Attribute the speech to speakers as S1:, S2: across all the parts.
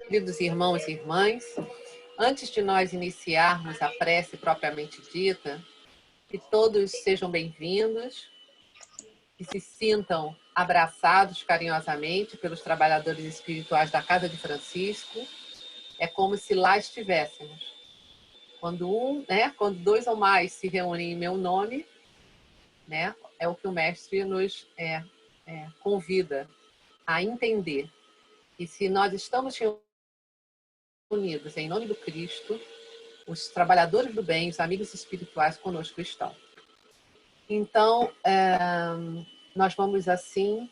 S1: Queridos irmãos e irmãs, antes de nós iniciarmos a prece propriamente dita, que todos sejam bem-vindos, que se sintam abraçados carinhosamente pelos trabalhadores espirituais da Casa de Francisco. É como se lá estivéssemos. Quando dois ou mais se reúnem em meu nome, é o que o mestre nos convida a entender. E se nós estamos reunidos em nome do Cristo, os trabalhadores do bem, os amigos espirituais conosco estão. Então, nós vamos assim,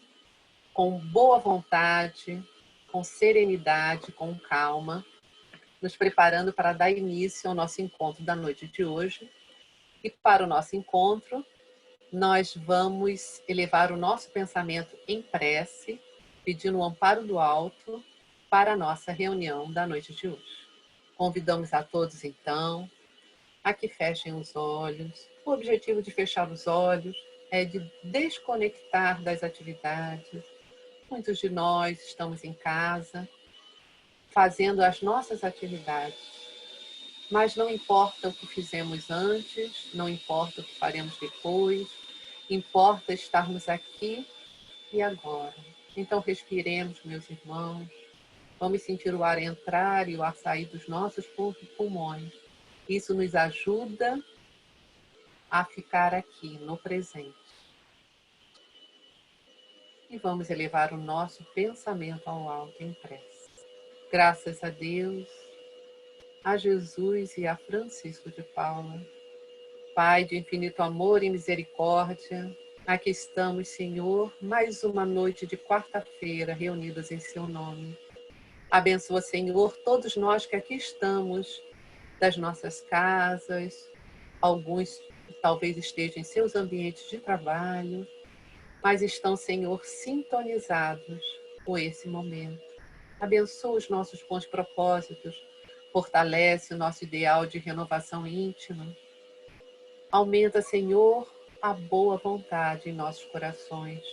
S1: com boa vontade, com serenidade, com calma, nos preparando para dar início ao nosso encontro da noite de hoje. E para o nosso encontro, nós vamos elevar o nosso pensamento em prece, pedindo o amparo do alto para a nossa reunião da noite de hoje. Convidamos a todos, então, a que fechem os olhos. O objetivo de fechar os olhos é de desconectar das atividades. Muitos de nós estamos em casa, fazendo as nossas atividades. Mas não importa o que fizemos antes, não importa o que faremos depois, importa estarmos aqui e agora. Então respiremos, meus irmãos. Vamos sentir o ar entrar e o ar sair dos nossos pulmões. Isso nos ajuda a ficar aqui, no presente. E vamos elevar o nosso pensamento ao alto em prece. Graças a Deus, a Jesus e a Francisco de Paula, Pai de infinito amor e misericórdia, aqui estamos, Senhor, mais uma noite de quarta-feira reunidos em seu nome. Abençoa, Senhor, todos nós que aqui estamos, das nossas casas, alguns talvez estejam em seus ambientes de trabalho, mas estão, Senhor, sintonizados com esse momento. Abençoa os nossos bons propósitos, fortalece o nosso ideal de renovação íntima. Aumenta, Senhor, a boa vontade em nossos corações,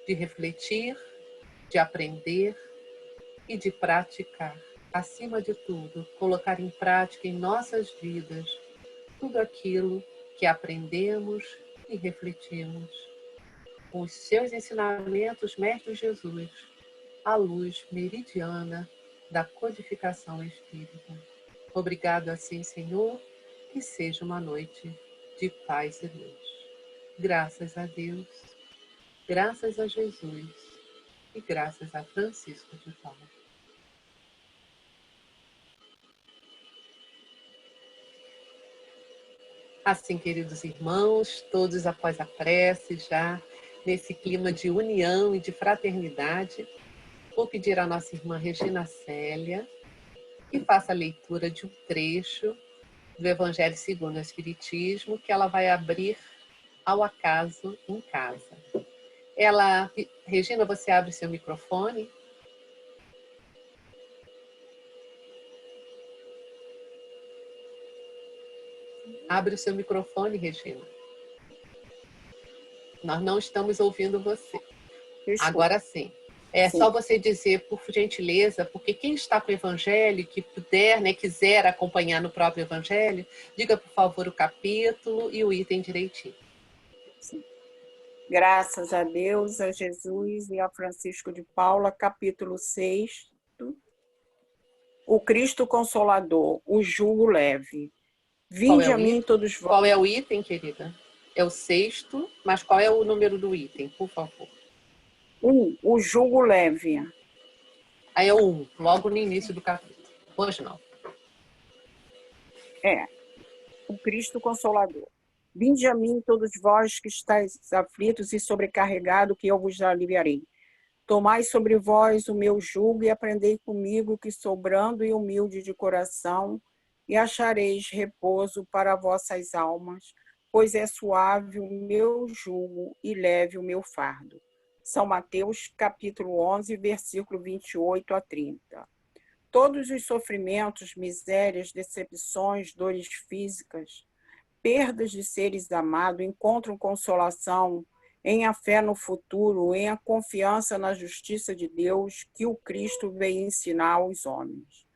S1: de refletir, de aprender e de praticar. Acima de tudo, colocar em prática em nossas vidas tudo aquilo que aprendemos e refletimos. Com os seus ensinamentos, Mestre Jesus, a luz meridiana da codificação espírita. Obrigado assim, Senhor, que seja uma noite de paz e luz. Graças a Deus, graças a Jesus e graças a Francisco de Paula. Assim, queridos irmãos, todos após a prece, já nesse clima de união e de fraternidade, vou pedir à nossa irmã Regina Célia que faça a leitura de um trecho do Evangelho segundo o Espiritismo, que ela vai abrir ao acaso em casa. Regina, você abre seu microfone. Abre o seu microfone, Regina. Nós não estamos ouvindo você.
S2: Desculpa.
S1: Agora sim.
S2: Sim.
S1: Só você dizer, por gentileza, porque quem está com o Evangelho, que puder, quiser acompanhar no próprio Evangelho, diga, por favor, o capítulo e o item direitinho.
S2: Sim. Graças a Deus, a Jesus e a Francisco de Paula, capítulo 6, o Cristo Consolador, o jugo leve. Vinde a mim todos vós.
S1: Qual é o item, querida? É o 6º, mas qual é o número do item, por favor?
S2: O jugo leve.
S1: Aí é o 1, logo no início do capítulo. Hoje não.
S2: O Cristo Consolador. Vinde a mim todos vós que estáis aflitos e sobrecarregados, que eu vos aliviarei. Tomai sobre vós o meu jugo e aprendei comigo, que sou brando e humilde de coração, e achareis repouso para vossas almas, pois é suave o meu jugo e leve o meu fardo. São Mateus, capítulo 11, versículo 28 a 30. Todos os sofrimentos, misérias, decepções, dores físicas, perdas de seres amados encontram consolação em a fé no futuro, em a confiança na justiça de Deus que o Cristo veio ensinar aos homens.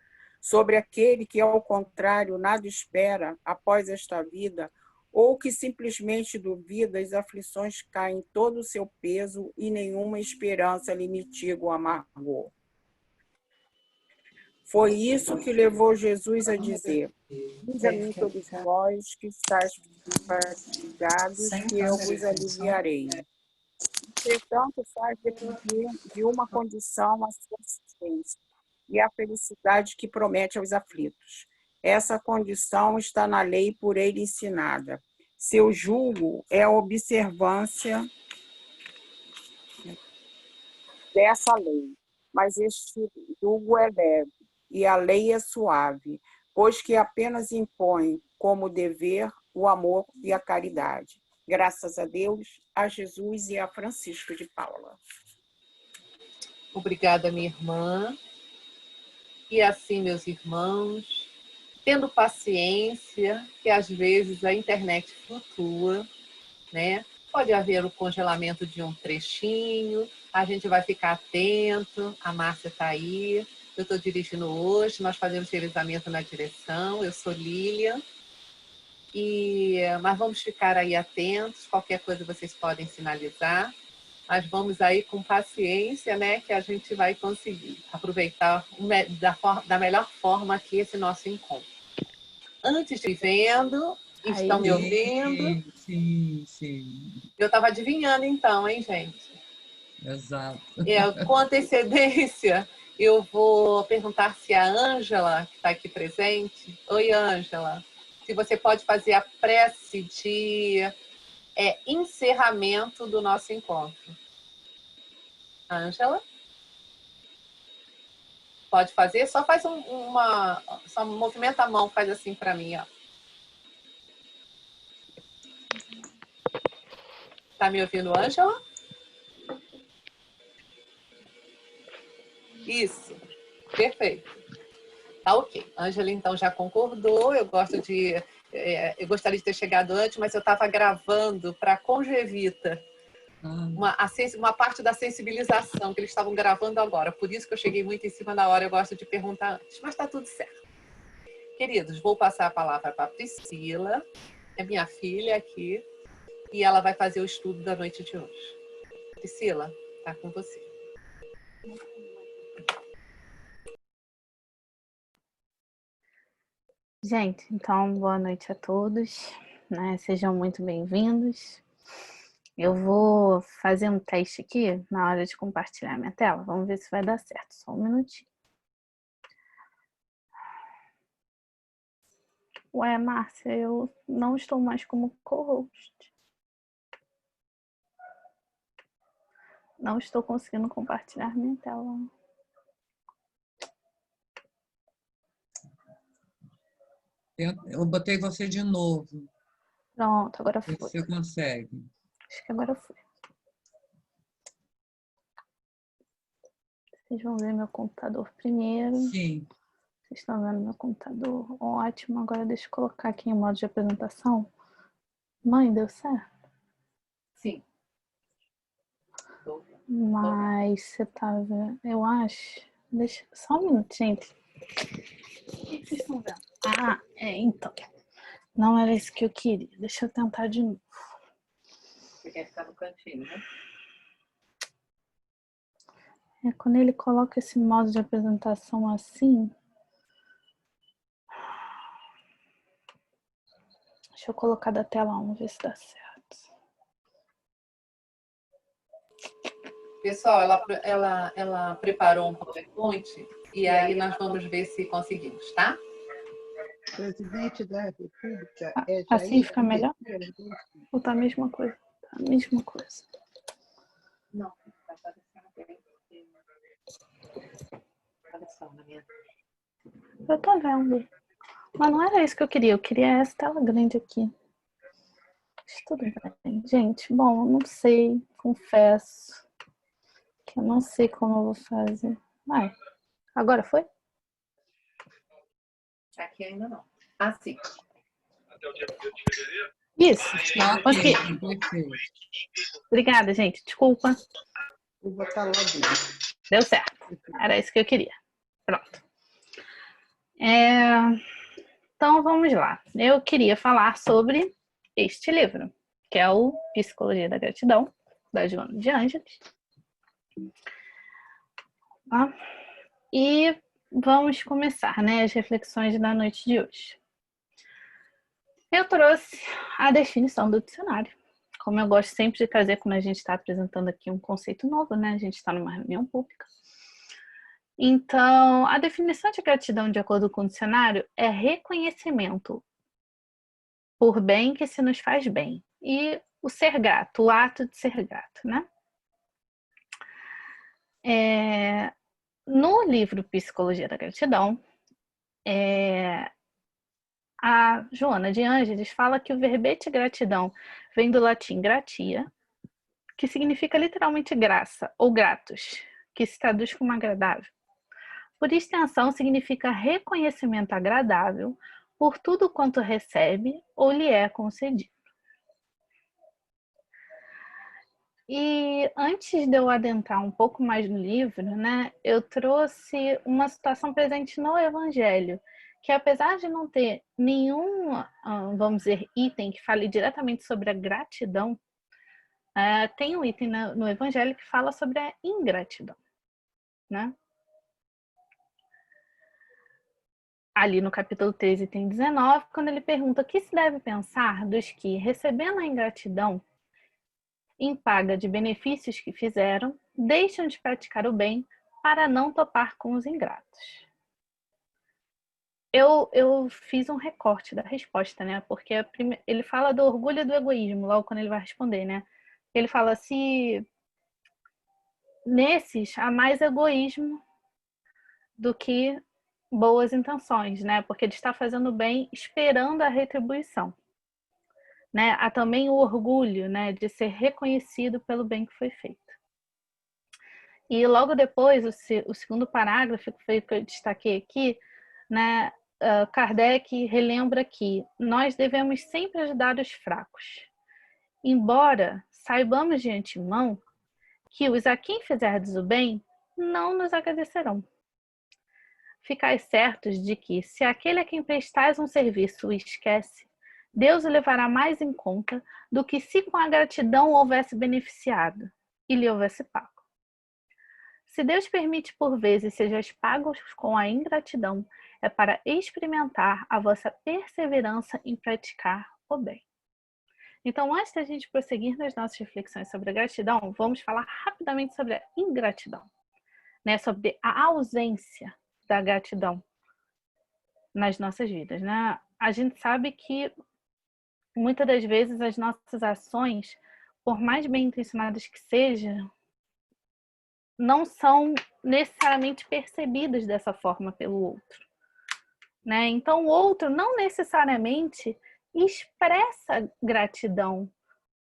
S2: Sobre aquele que, ao contrário, nada espera após esta vida, ou que simplesmente duvida, as aflições caem todo o seu peso e nenhuma esperança lhe mitiga o amargor. Foi isso que levou Jesus a dizer: vinde a mim todos vós que estáis fatigados, que eu vos aliviarei. Entretanto, faz depender de uma condição a sua existência, e a felicidade que promete aos aflitos. Essa condição está na lei por ele ensinada. Seu jugo é a observância dessa lei, mas este jugo é leve e a lei é suave, pois que apenas impõe como dever o amor e a caridade. Graças a Deus, a Jesus e a Francisco de Paula.
S1: Obrigada, minha irmã. E assim, meus irmãos, tendo paciência, que às vezes a internet flutua, né? Pode haver o congelamento de um trechinho, a gente vai ficar atento, a Márcia está aí, eu estou dirigindo hoje, nós fazemos revezamento na direção, eu sou Lília, mas vamos ficar aí atentos, qualquer coisa vocês podem sinalizar, mas vamos aí com paciência, né, que a gente vai conseguir aproveitar da melhor forma aqui esse nosso encontro. Antes de vendo, estão me ouvindo?
S3: Sim, sim.
S1: Eu estava adivinhando então, hein, gente?
S3: Exato.
S1: Com antecedência, eu vou perguntar se a Ângela, que está aqui presente... Oi, Ângela. Se você pode fazer a prece de encerramento do nosso encontro. Ângela? Pode fazer? Só faz só movimenta a mão, faz assim para mim, ó. Tá me ouvindo, Ângela? Isso. Perfeito. Tá ok. Ângela, então, já concordou. Eu gostaria de ter chegado antes, mas eu estava gravando para a Congevita uma parte da sensibilização que eles estavam gravando agora. Por isso que eu cheguei muito em cima da hora. Eu gosto de perguntar antes, mas está tudo certo. Queridos, vou passar a palavra para a Priscila, é minha filha aqui, e ela vai fazer o estudo da noite de hoje. Priscila, está com você.
S4: Gente, então, boa noite a todos, né? Sejam muito bem-vindos. Eu vou fazer um teste aqui na hora de compartilhar minha tela. Vamos ver se vai dar certo. Só um minutinho. Ué, Márcia, eu não estou mais como co-host. Não estou conseguindo compartilhar minha tela.
S3: Eu botei você de novo.
S4: Pronto, agora foi.
S3: Você consegue.
S4: Acho que agora foi. Vocês vão ver meu computador primeiro.
S3: Sim.
S4: Vocês estão vendo meu computador? Ótimo. Agora deixa eu colocar aqui em modo de apresentação. Mãe, deu certo?
S1: Sim.
S4: Mas você tá vendo? Eu acho. Deixa só um minuto, gente. O que vocês estão vendo? Ah, então. Não era isso que eu queria. Deixa eu tentar de novo.
S1: Você quer ficar no cantinho, né?
S4: Quando ele coloca esse modo de apresentação assim. Deixa eu colocar da tela 1, ver se dá certo.
S1: Pessoal, ela preparou um PowerPoint e aí nós vamos ver se conseguimos, tá?
S5: Presidente da República
S4: assim fica melhor? Ou tá a mesma coisa? Tá a mesma coisa.
S1: Não, tá aparecendo bem. Apareceu na minha.
S4: Eu tô vendo. Mas não era isso que eu queria. Eu queria essa tela grande aqui. Mas tudo bem. Gente, bom, eu não sei. Confesso que eu não sei como eu vou fazer. Vai. Agora foi?
S1: Aqui ainda não. Ah, sim.
S6: Até o dia 1º de fevereiro?
S4: Isso.
S3: Está
S4: Ok.
S3: ok, perfeito.
S4: Obrigada, gente. Desculpa.
S5: Vou botar lá dentro.
S4: Deu certo. Era isso que eu queria. Pronto. Então, vamos lá. Eu queria falar sobre este livro, que é o Psicologia da Gratidão, da Joana de Ângeles. Tá? E vamos começar, né, as reflexões da noite de hoje. Eu trouxe a definição do dicionário. Como eu gosto sempre de trazer quando a gente está apresentando aqui um conceito novo, né? A gente está numa reunião pública. Então, a definição de gratidão, de acordo com o dicionário, é reconhecimento por bem que se nos faz bem. E o ser grato, o ato de ser grato, né? No livro Psicologia da Gratidão, a Joana de Ângeles fala que o verbete gratidão vem do latim gratia, que significa literalmente graça, ou gratus, que se traduz como agradável. Por extensão, significa reconhecimento agradável por tudo quanto recebe ou lhe é concedido. E antes de eu adentrar um pouco mais no livro, né, eu trouxe uma situação presente no Evangelho, que apesar de não ter nenhum, vamos dizer, item que fale diretamente sobre a gratidão, tem um item no Evangelho que fala sobre a ingratidão, né? Ali no capítulo 13, item 19, quando ele pergunta o que se deve pensar dos que, recebendo a ingratidão, em paga de benefícios que fizeram, deixam de praticar o bem para não topar com os ingratos. Eu fiz um recorte da resposta, né? Porque ele fala do orgulho e do egoísmo, logo quando ele vai responder, né? Ele fala se nesses há mais egoísmo do que boas intenções, né? Porque ele está fazendo bem esperando a retribuição. Né? Há também o orgulho, né, de ser reconhecido pelo bem que foi feito. E logo depois, o segundo parágrafo, que foi o que eu destaquei aqui, né, Kardec relembra que nós devemos sempre ajudar os fracos, embora saibamos de antemão que os a quem fizerdes o bem não nos agradecerão. Ficais certos de que, se aquele a quem prestais um serviço o esquece, Deus o levará mais em conta do que se com a gratidão o houvesse beneficiado e lhe houvesse pago. Se Deus permite por vezes sejais pagos com a ingratidão, é para experimentar a vossa perseverança em praticar o bem. Então, antes da gente prosseguir nas nossas reflexões sobre a gratidão, vamos falar rapidamente sobre a ingratidão, né? Sobre a ausência da gratidão nas nossas vidas, né? A gente sabe que muitas das vezes as nossas ações, por mais bem intencionadas que sejam, não são necessariamente percebidas dessa forma pelo outro, né? Então o outro não necessariamente expressa gratidão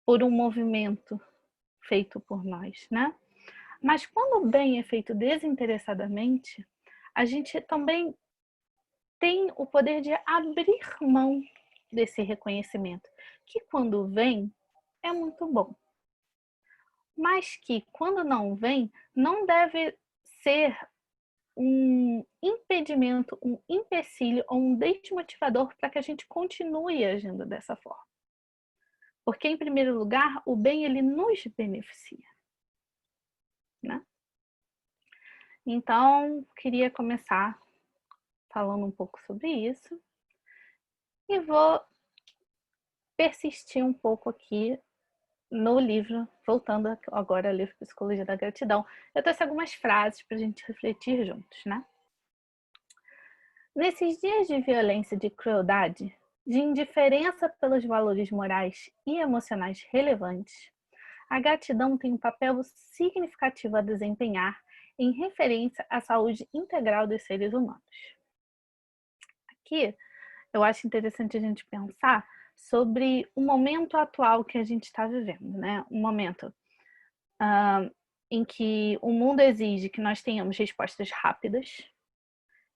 S4: por um movimento feito por nós, né? Mas quando o bem é feito desinteressadamente, a gente também tem o poder de abrir mão desse reconhecimento, que quando vem é muito bom, mas que quando não vem não deve ser um impedimento, um empecilho ou um desmotivador para que a gente continue agindo dessa forma. Porque, em primeiro lugar, o bem ele nos beneficia, né? Então, queria começar falando um pouco sobre isso e vou persistir um pouco aqui no livro, voltando agora ao livro Psicologia da Gratidão. Eu trouxe algumas frases para a gente refletir juntos, né? Nesses dias de violência e de crueldade, de indiferença pelos valores morais e emocionais relevantes, a gratidão tem um papel significativo a desempenhar em referência à saúde integral dos seres humanos. Aqui, eu acho interessante a gente pensar sobre o momento atual que a gente está vivendo, né? Um momento em que o mundo exige que nós tenhamos respostas rápidas,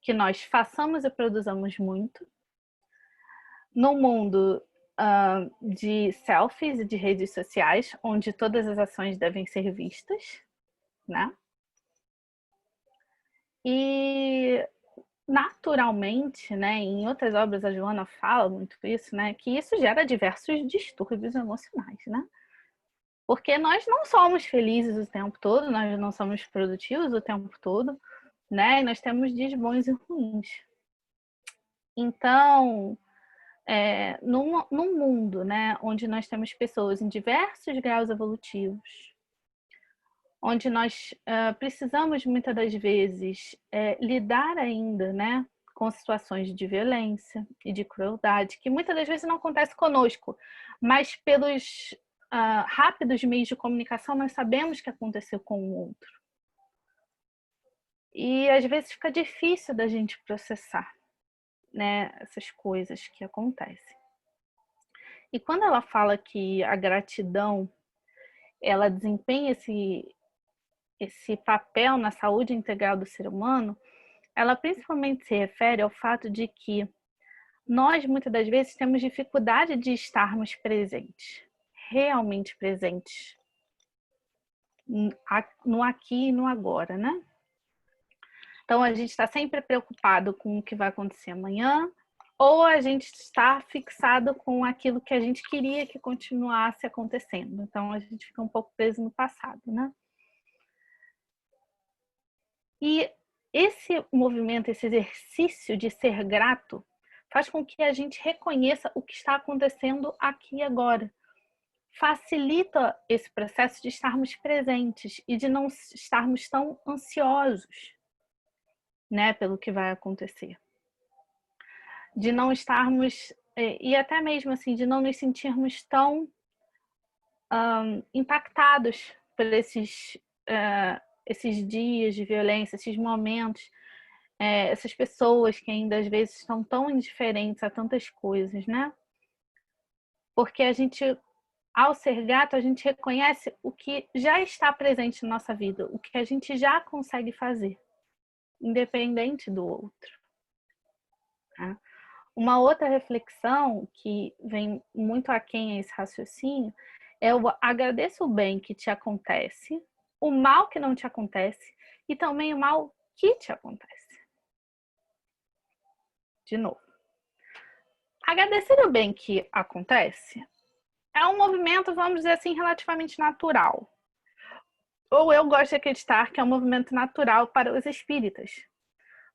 S4: que nós façamos e produzamos muito. No mundo de selfies e de redes sociais, onde todas as ações devem ser vistas, né? E naturalmente, né, em outras obras a Joana fala muito isso, né, que isso gera diversos distúrbios emocionais, né? Porque nós não somos felizes o tempo todo, nós não somos produtivos o tempo todo, né? E nós temos dias bons e ruins. Então, num mundo, né, onde nós temos pessoas em diversos graus evolutivos, onde nós precisamos muitas das vezes lidar ainda, né, com situações de violência e de crueldade, que muitas das vezes não acontece conosco, mas pelos rápidos meios de comunicação nós sabemos que aconteceu com o outro. E às vezes fica difícil da gente processar, né, essas coisas que acontecem. E quando ela fala que a gratidão ela desempenha esse papel na saúde integral do ser humano, ela principalmente se refere ao fato de que nós, muitas das vezes, temos dificuldade de estarmos presentes, realmente presentes, no aqui e no agora, né? Então, a gente está sempre preocupado com o que vai acontecer amanhã, ou a gente está fixado com aquilo que a gente queria que continuasse acontecendo. Então, a gente fica um pouco preso no passado, né? E esse movimento, esse exercício de ser grato, faz com que a gente reconheça o que está acontecendo aqui e agora. Facilita esse processo de estarmos presentes e de não estarmos tão ansiosos, né, pelo que vai acontecer. De não estarmos, e até mesmo assim, de não nos sentirmos tão impactados por esses dias de violência, esses momentos, essas pessoas que ainda às vezes estão tão indiferentes a tantas coisas, né? Porque a gente, ao ser grato, a gente reconhece o que já está presente na nossa vida, o que a gente já consegue fazer, independente do outro. Tá? Uma outra reflexão que vem muito aquém a esse raciocínio é o agradeça o bem que te acontece, o mal que não te acontece e também o mal que te acontece. De novo. Agradecer o bem que acontece é um movimento, vamos dizer assim, relativamente natural. Ou eu gosto de acreditar que é um movimento natural para os espíritas.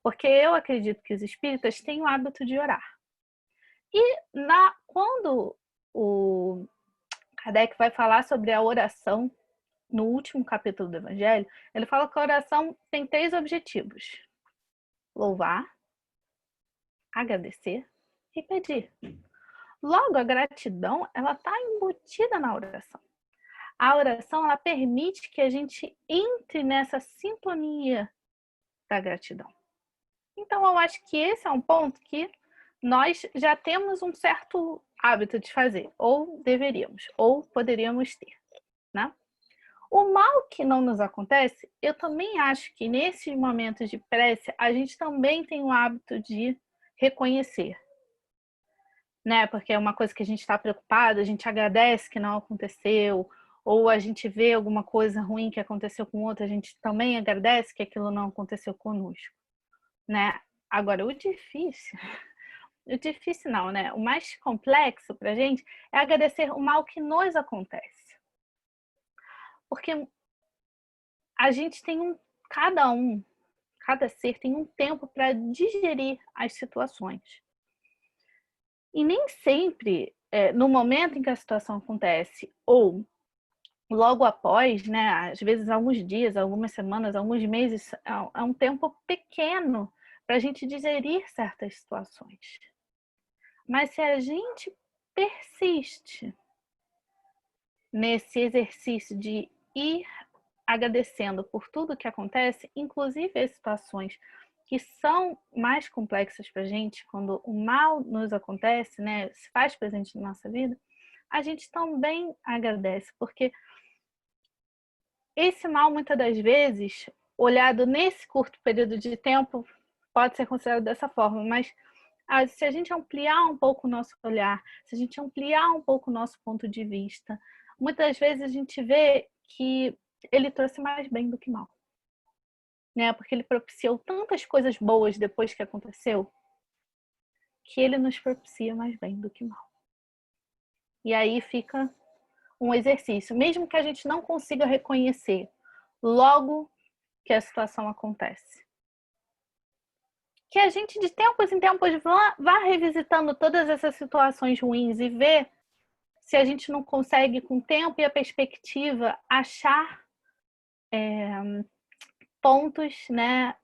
S4: Porque eu acredito que os espíritas têm o hábito de orar. E quando o Kardec vai falar sobre a oração, no último capítulo do Evangelho, ele fala que a oração tem 3 objetivos: louvar, agradecer e pedir. Logo, a gratidão, ela está embutida na oração. A oração, ela permite que a gente entre nessa sintonia da gratidão. Então, eu acho que esse é um ponto que nós já temos um certo hábito de fazer, ou deveríamos, ou poderíamos ter, né? O mal que não nos acontece, eu também acho que nesses momentos de prece, a gente também tem o hábito de reconhecer, né? Porque é uma coisa que a gente está preocupado, a gente agradece que não aconteceu, ou a gente vê alguma coisa ruim que aconteceu com outro, a gente também agradece que aquilo não aconteceu conosco, né? Agora, o difícil não, né? O mais complexo pra gente é agradecer o mal que nos acontece. Porque a gente tem cada ser tem um tempo para digerir as situações. E nem sempre, no momento em que a situação acontece, ou logo após, né, às vezes alguns dias, algumas semanas, alguns meses, é um tempo pequeno para a gente digerir certas situações. Mas se a gente persiste nesse exercício de ir agradecendo por tudo que acontece, inclusive as situações que são mais complexas para a gente, quando o mal nos acontece, né, se faz presente na nossa vida, a gente também agradece, porque esse mal, muitas das vezes, olhado nesse curto período de tempo, pode ser considerado dessa forma, mas Se a gente ampliar um pouco o nosso olhar, se a gente ampliar um pouco o nosso ponto de vista, muitas vezes a gente vê que ele trouxe mais bem do que mal, né? Porque ele propiciou tantas coisas boas depois que aconteceu, que ele nos propicia mais bem do que mal. E aí fica um exercício, mesmo que a gente não consiga reconhecer logo que a situação acontece. Que a gente, de tempos em tempos, vá revisitando todas essas situações ruins e ver se a gente não consegue, com o tempo e a perspectiva, achar pontos, né,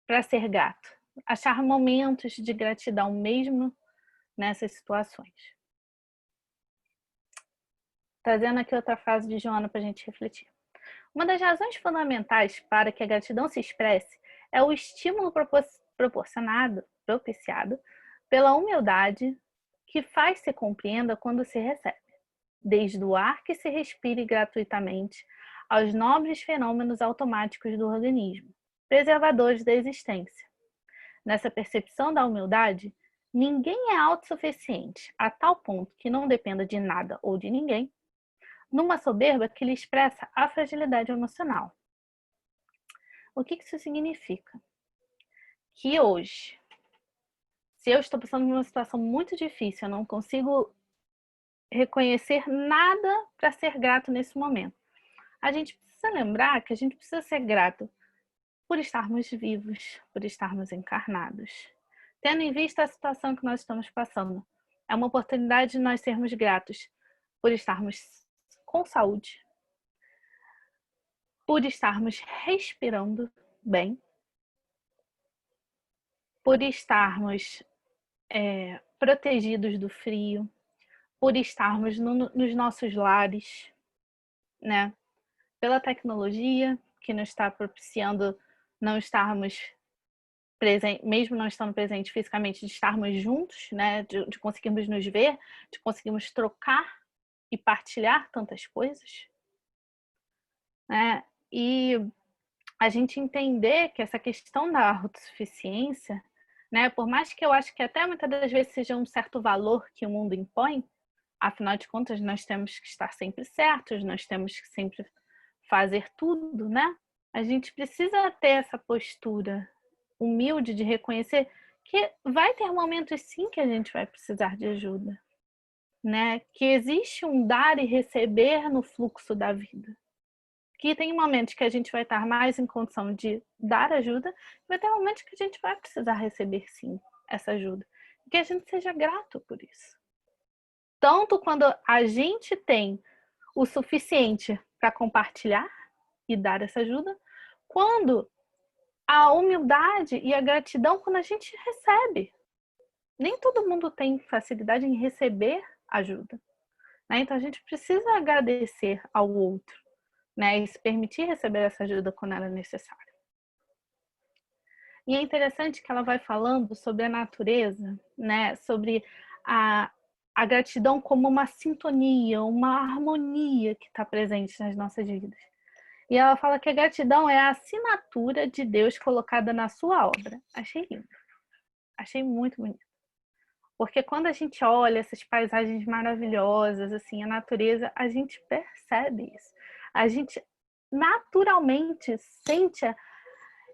S4: para ser grato. Achar momentos de gratidão mesmo nessas situações. Trazendo aqui outra frase de Joana para a gente refletir. Uma das razões fundamentais para que a gratidão se expresse é o estímulo propiciado pela humildade que se compreenda quando se recebe, desde o ar que se respire gratuitamente aos nobres fenômenos automáticos do organismo, preservadores da existência. Nessa percepção da humildade, ninguém é autossuficiente a tal ponto que não dependa de nada ou de ninguém, numa soberba que lhe expressa a fragilidade emocional. O que isso significa? Que hoje, se eu estou passando por uma situação muito difícil, eu não consigo reconhecer nada para ser grato nesse momento. A gente precisa lembrar que a gente precisa ser grato por estarmos vivos, por estarmos encarnados. Tendo em vista a situação que nós estamos passando, é uma oportunidade de nós sermos gratos por estarmos com saúde, por estarmos respirando bem, por estarmos protegidos do frio, por estarmos nos nossos lares, né? Pela tecnologia que nos está propiciando não estarmos presentes, mesmo não estando presentes fisicamente, de estarmos juntos, né? De conseguirmos nos ver, de conseguirmos trocar e partilhar tantas coisas, né? E a gente entender que essa questão da autossuficiência, né? Por mais que eu acho que até muitas das vezes seja um certo valor que o mundo impõe, afinal de contas nós temos que estar sempre certos, nós temos que sempre fazer tudo, né? A gente precisa ter essa postura humilde de reconhecer que vai ter momentos sim que a gente vai precisar de ajuda, né? Que existe um dar e receber no fluxo da vida. Que tem momentos que a gente vai estar mais em condição de dar ajuda, e vai ter momentos que a gente vai precisar receber sim essa ajuda. E que a gente seja grato por isso. Tanto quando a gente tem o suficiente para compartilhar e dar essa ajuda, quando a humildade e a gratidão quando a gente recebe. Nem todo mundo tem facilidade em receber ajuda, né? Então a gente precisa agradecer ao outro, né? E se permitir receber essa ajuda quando ela é necessária. E é interessante que ela vai falando sobre a natureza, né? Sobre a gratidão como uma sintonia, uma harmonia que está presente nas nossas vidas. E ela fala que a gratidão é a assinatura de Deus colocada na sua obra. Achei lindo. Achei muito bonito. Porque quando a gente olha essas paisagens maravilhosas, assim, a natureza, a gente percebe isso. A gente naturalmente sente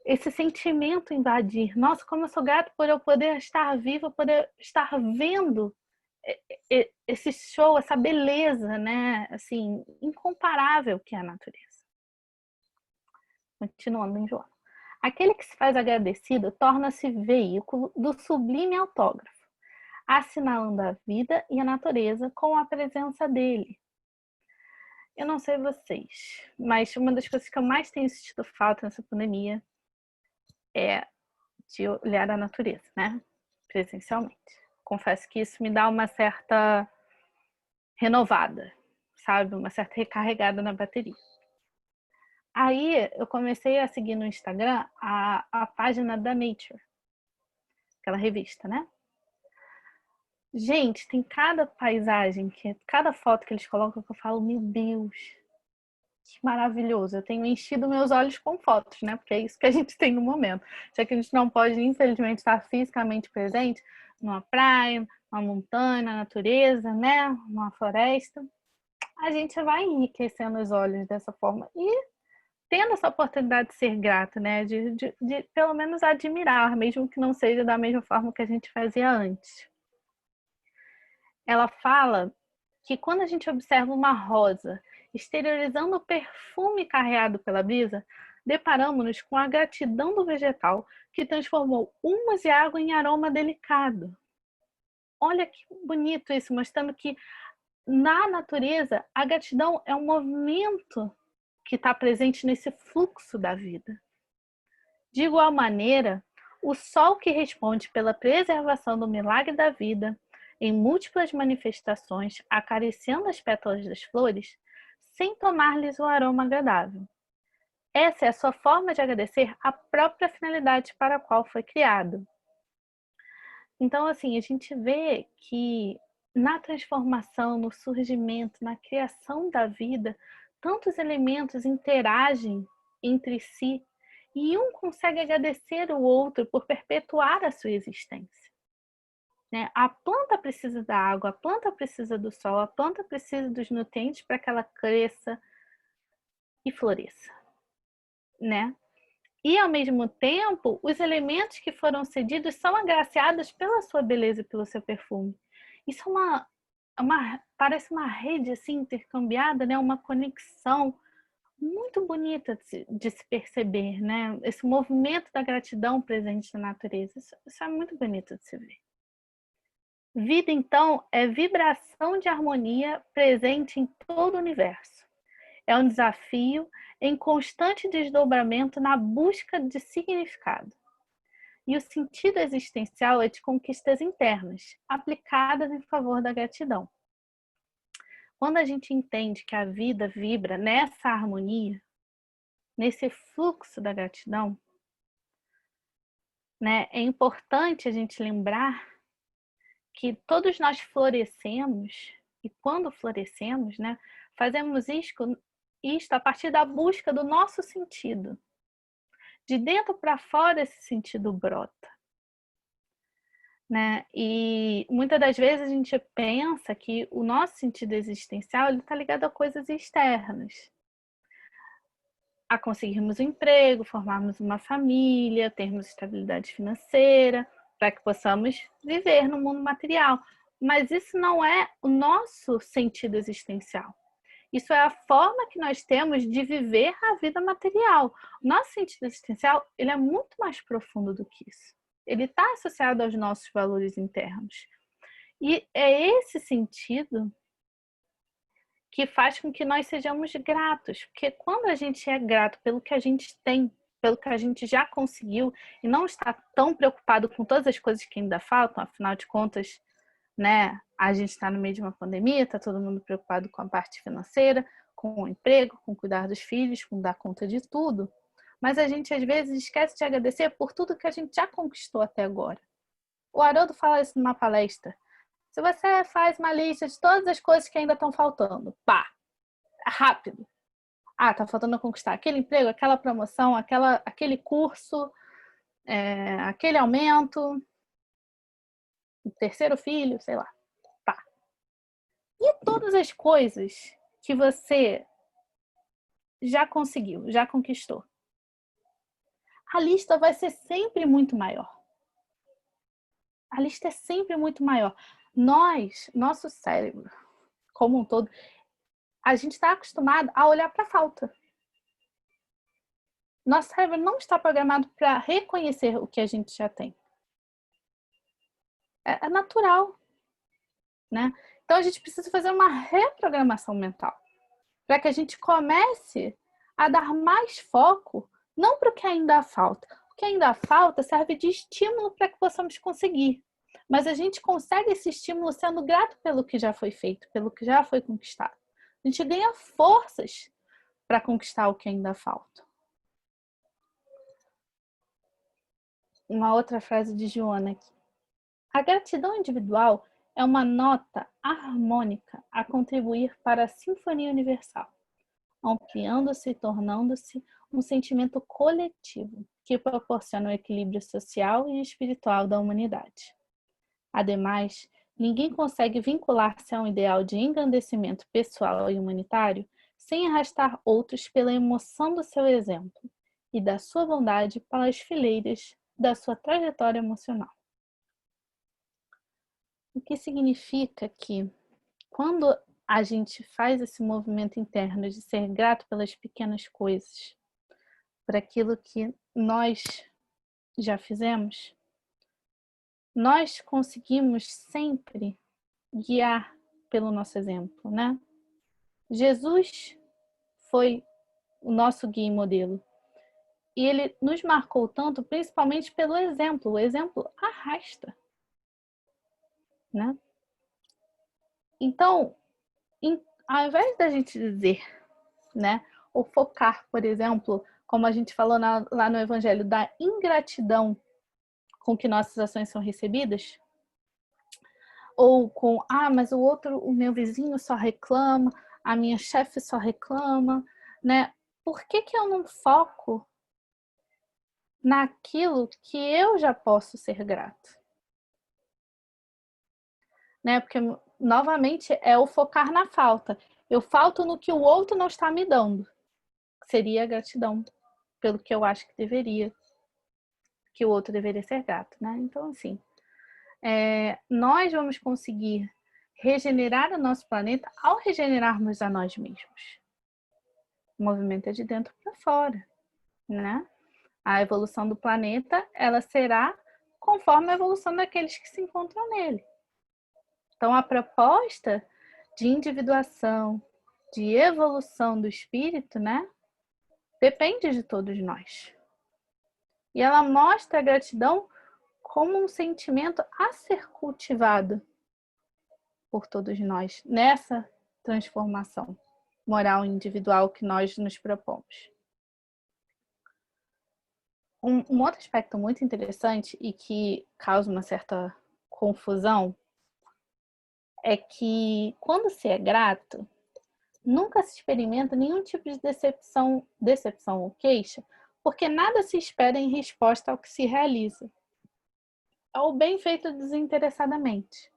S4: esse sentimento invadir. Nossa, como eu sou grata por eu poder estar viva, poder estar vendo esse show, essa beleza, né? Assim, incomparável que é a natureza. Continuando em Joana. Aquele que se faz agradecido torna-se veículo do sublime autógrafo, assinalando a vida e a natureza com a presença dele. Eu não sei vocês, mas uma das coisas que eu mais tenho sentido falta nessa pandemia é de olhar a natureza, né? Presencialmente. Confesso que isso me dá uma certa renovada, sabe? Uma certa recarregada na bateria. Aí eu comecei a seguir no Instagram a página da Nature, aquela revista, né? Gente, tem cada paisagem, cada foto que eles colocam que eu falo, meu Deus, que maravilhoso. Eu tenho enchido meus olhos com fotos, né? Porque é isso que a gente tem no momento. Já que a gente não pode, infelizmente, estar fisicamente presente, numa praia, numa montanha, na natureza, né? Numa floresta, a gente vai enriquecendo os olhos dessa forma e tendo essa oportunidade de ser grato, né? De pelo menos admirar, mesmo que não seja da mesma forma que a gente fazia antes. Ela fala que quando a gente observa uma rosa exteriorizando o perfume carreado pela brisa, deparamos-nos com a gratidão do vegetal que transformou humus e água em aroma delicado. Olha que bonito isso, mostrando que na natureza a gratidão é um movimento que está presente nesse fluxo da vida. De igual maneira, o sol que responde pela preservação do milagre da vida em múltiplas manifestações, acariciando as pétalas das flores, sem tomar-lhes o aroma agradável. Essa é a sua forma de agradecer a própria finalidade para a qual foi criado. Então, assim, a gente vê que na transformação, no surgimento, na criação da vida, tantos elementos interagem entre si e um consegue agradecer o outro por perpetuar a sua existência. Né? A planta precisa da água, a planta precisa do sol, a planta precisa dos nutrientes para que ela cresça e floresça. Né? E, ao mesmo tempo, os elementos que foram cedidos são agraciados pela sua beleza e pelo seu perfume. Isso parece uma rede assim, intercambiada, né? Uma conexão muito bonita de se perceber, né? Esse movimento da gratidão presente na natureza. Isso é muito bonito de se ver. Vida, então, é vibração de harmonia presente em todo o universo. É um desafio em constante desdobramento na busca de significado. E o sentido existencial é de conquistas internas, aplicadas em favor da gratidão. Quando a gente entende que a vida vibra nessa harmonia, nesse fluxo da gratidão, né, é importante a gente lembrar que todos nós florescemos, e quando florescemos, né, fazemos isto a partir da busca do nosso sentido. De dentro para fora esse sentido brota. Né? E muitas das vezes a gente pensa que o nosso sentido existencial está ligado a coisas externas. A conseguirmos um emprego, formarmos uma família, termos estabilidade financeira, para que possamos viver no mundo material. Mas isso não é o nosso sentido existencial. Isso é a forma que nós temos de viver a vida material. O nosso sentido existencial, ele é muito mais profundo do que isso. Ele está associado aos nossos valores internos. E é esse sentido que faz com que nós sejamos gratos. Porque quando a gente é grato pelo que a gente tem, pelo que a gente já conseguiu, e não está tão preocupado com todas as coisas que ainda faltam, afinal de contas, né, a gente está no meio de uma pandemia, está todo mundo preocupado com a parte financeira, com o emprego, com cuidar dos filhos, com dar conta de tudo. Mas a gente, às vezes, esquece de agradecer por tudo que a gente já conquistou até agora. O Haroldo fala isso numa palestra. Se você faz uma lista de todas as coisas que ainda estão faltando, pá, rápido. Ah, tá faltando conquistar aquele emprego, aquela promoção, aquele curso, aquele aumento, o terceiro filho, sei lá. Pá. E todas as coisas que você já conseguiu, já conquistou. A lista vai ser sempre muito maior. A lista é sempre muito maior. Nosso cérebro, como um todo, a gente está acostumado a olhar para a falta. Nosso cérebro não está programado para reconhecer o que a gente já tem. É natural, né? Então a gente precisa fazer uma reprogramação mental para que a gente comece a dar mais foco, não para o que ainda falta. O que ainda falta serve de estímulo para que possamos conseguir. Mas a gente consegue esse estímulo sendo grato pelo que já foi feito, pelo que já foi conquistado. A gente ganha forças para conquistar o que ainda falta. Uma outra frase de Joana aqui. A gratidão individual é uma nota harmônica a contribuir para a sinfonia universal, ampliando-se e tornando-se um sentimento coletivo que proporciona o equilíbrio social e espiritual da humanidade. Ademais, ninguém consegue vincular-se a um ideal de engrandecimento pessoal e humanitário sem arrastar outros pela emoção do seu exemplo e da sua bondade pelas fileiras da sua trajetória emocional. O que significa que, quando a gente faz esse movimento interno de ser grato pelas pequenas coisas, por aquilo que nós já fizemos, nós conseguimos sempre guiar pelo nosso exemplo, né? Jesus foi o nosso guia e modelo. E ele nos marcou tanto, principalmente pelo exemplo. O exemplo arrasta, né? Então, ao invés da gente dizer, né, ou focar, por exemplo, como a gente falou lá no Evangelho, da ingratidão com que nossas ações são recebidas, ou com, mas o meu vizinho só reclama, a minha chefe só reclama, né? Por que eu não foco naquilo que eu já posso ser grato? Né? Porque, novamente, é o focar na falta. Eu falto no que o outro não está me dando. Seria a gratidão pelo que eu acho que o outro deveria ser grato, né? Então, assim, nós vamos conseguir regenerar o nosso planeta ao regenerarmos a nós mesmos. O movimento é de dentro para fora, né? A evolução do planeta, ela será conforme a evolução daqueles que se encontram nele. Então, a proposta de individuação, de evolução do espírito, né, depende de todos nós. E ela mostra a gratidão como um sentimento a ser cultivado por todos nós nessa transformação moral e individual que nós nos propomos. Um outro aspecto muito interessante e que causa uma certa confusão é que, quando se é grato, nunca se experimenta nenhum tipo de decepção ou queixa, porque nada se espera em resposta ao que se realiza. É o bem feito desinteressadamente.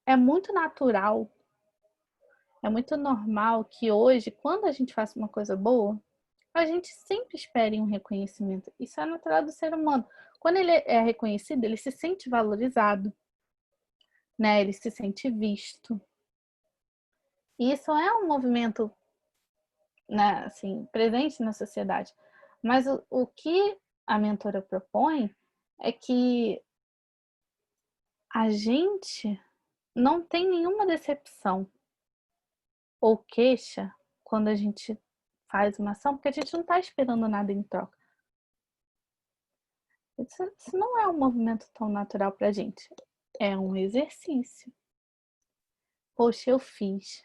S4: É muito natural, é muito normal que hoje, quando a gente faça uma coisa boa, a gente sempre espere um reconhecimento. Isso é natural do ser humano. Quando ele é reconhecido, ele se sente valorizado, né? Ele se sente visto. E isso é um movimento, né, assim, presente na sociedade. Mas o que a mentora propõe é que a gente não tem nenhuma decepção ou queixa quando a gente faz uma ação, porque a gente não está esperando nada em troca. Isso não é um movimento tão natural para a gente. É um exercício. Poxa, eu fiz.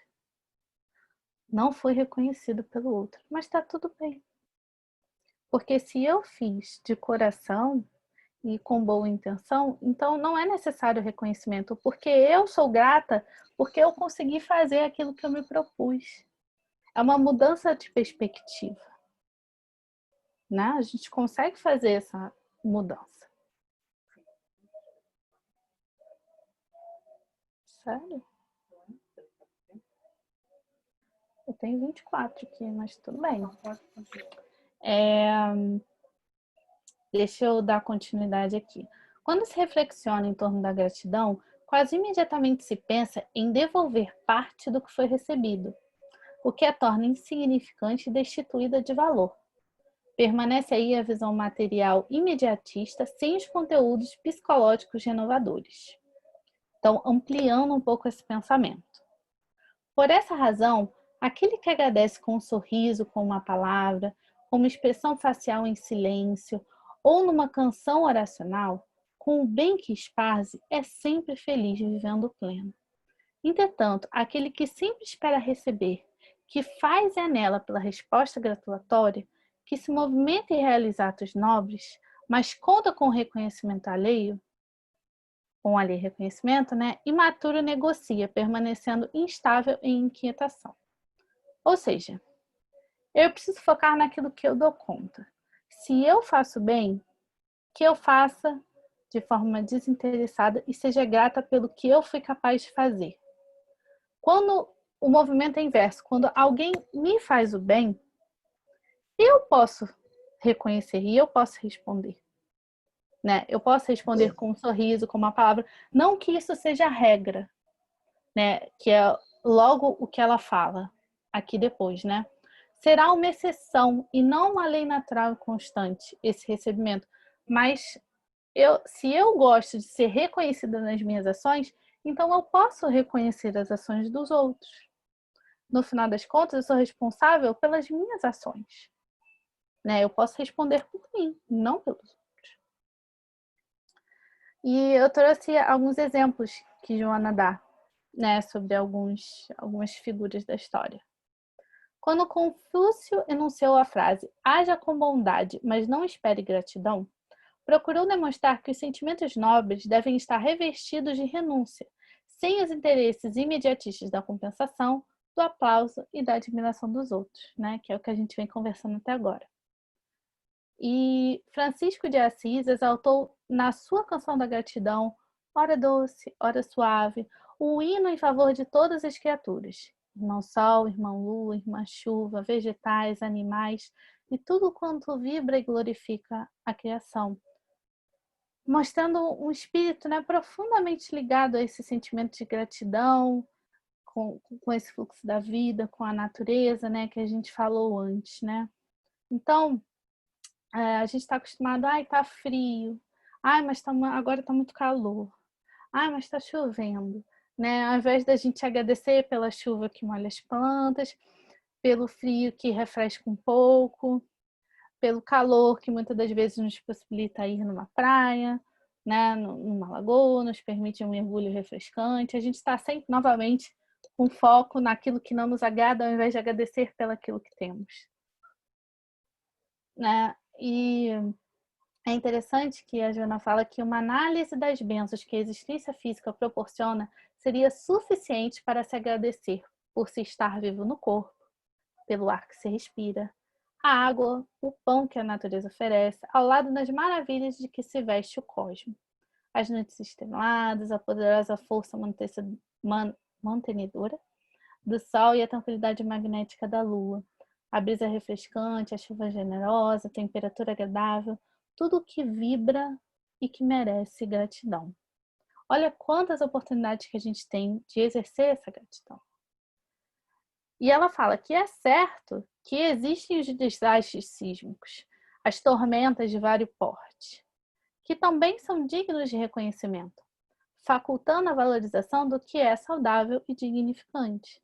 S4: Não foi reconhecido pelo outro, mas está tudo bem. Porque se eu fiz de coração e com boa intenção, então não é necessário reconhecimento, porque eu sou grata porque eu consegui fazer aquilo que eu me propus. É uma mudança de perspectiva, né? A gente consegue fazer essa mudança. Sério? Eu tenho 24 aqui, mas tudo bem. Deixa eu dar continuidade aqui. Quando se reflexiona em torno da gratidão, quase imediatamente se pensa em devolver parte do que foi recebido, o que a torna insignificante e destituída de valor. Permanece aí a visão material imediatista, sem os conteúdos psicológicos renovadores. Então, ampliando um pouco esse pensamento. Por essa razão, aquele que agradece com um sorriso, com uma palavra, com uma expressão facial em silêncio, ou numa canção oracional, com o bem que esparze, é sempre feliz vivendo pleno. Entretanto, aquele que sempre espera receber, que faz e anela pela resposta gratulatória, que se movimenta e realiza atos nobres, mas conta com o reconhecimento alheio, com alheio reconhecimento, né? Imaturo negocia, permanecendo instável em inquietação. Ou seja, eu preciso focar naquilo que eu dou conta. Se eu faço bem, que eu faça de forma desinteressada e seja grata pelo que eu fui capaz de fazer. Quando o movimento é inverso, quando alguém me faz o bem, eu posso reconhecer e eu posso responder. Né? Eu posso responder com um sorriso, com uma palavra. Não que isso seja a regra, né? Que é logo o que ela fala aqui depois, né? Será uma exceção e não uma lei natural e constante esse recebimento. Mas se eu gosto de ser reconhecida nas minhas ações, então eu posso reconhecer as ações dos outros. No final das contas, eu sou responsável pelas minhas ações. Né? Eu posso responder por mim, não pelos outros. E eu trouxe alguns exemplos que Joana dá, né, sobre algumas figuras da história. Quando Confúcio enunciou a frase "haja com bondade, mas não espere gratidão", procurou demonstrar que os sentimentos nobres devem estar revestidos de renúncia, sem os interesses imediatistas da compensação, do aplauso e da admiração dos outros, né, que é o que a gente vem conversando até agora. E Francisco de Assis exaltou na sua canção da gratidão, ora doce, ora suave, um hino em favor de todas as criaturas. Irmão Sol, Irmão Lua, Irmã Chuva, vegetais, animais e tudo quanto vibra e glorifica a criação. Mostrando um espírito, né, profundamente ligado a esse sentimento de gratidão, com esse fluxo da vida, com a natureza, né, que a gente falou antes, né? Então, a gente está acostumado, tá frio, mas agora está muito calor, mas está chovendo, né? Ao invés da gente agradecer pela chuva que molha as plantas, pelo frio que refresca um pouco, pelo calor que muitas das vezes nos possibilita ir numa praia, né? Numa lagoa, nos permite um mergulho refrescante, a gente está sempre novamente com foco naquilo que não nos agrada, ao invés de agradecer pelaquilo que temos, né? E é interessante que a Joana fala que uma análise das bênçãos que a existência física proporciona seria suficiente para se agradecer por se estar vivo no corpo, pelo ar que se respira, a água, o pão que a natureza oferece, ao lado das maravilhas de que se veste o cosmos. As noites estreladas, a poderosa força mantenedora do sol e a tranquilidade magnética da lua, a brisa refrescante, a chuva generosa, a temperatura agradável, tudo que vibra e que merece gratidão. Olha quantas oportunidades que a gente tem de exercer essa gratidão. E ela fala que é certo que existem os desastres sísmicos, as tormentas de vário porte, que também são dignos de reconhecimento, facultando a valorização do que é saudável e dignificante.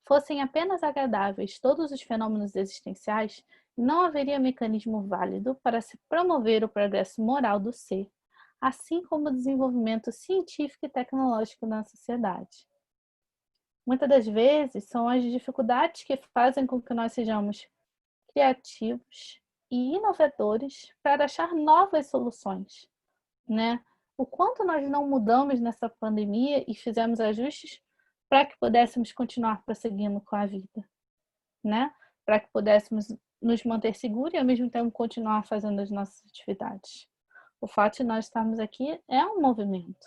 S4: Fossem apenas agradáveis todos os fenômenos existenciais, não haveria mecanismo válido para se promover o progresso moral do ser, assim como o desenvolvimento científico e tecnológico na sociedade. Muitas das vezes são as dificuldades que fazem com que nós sejamos criativos e inovadores para achar novas soluções, né? O quanto nós não mudamos nessa pandemia e fizemos ajustes para que pudéssemos continuar prosseguindo com a vida, né? Para que pudéssemos nos manter seguros e ao mesmo tempo continuar fazendo as nossas atividades. O fato de nós estarmos aqui é um movimento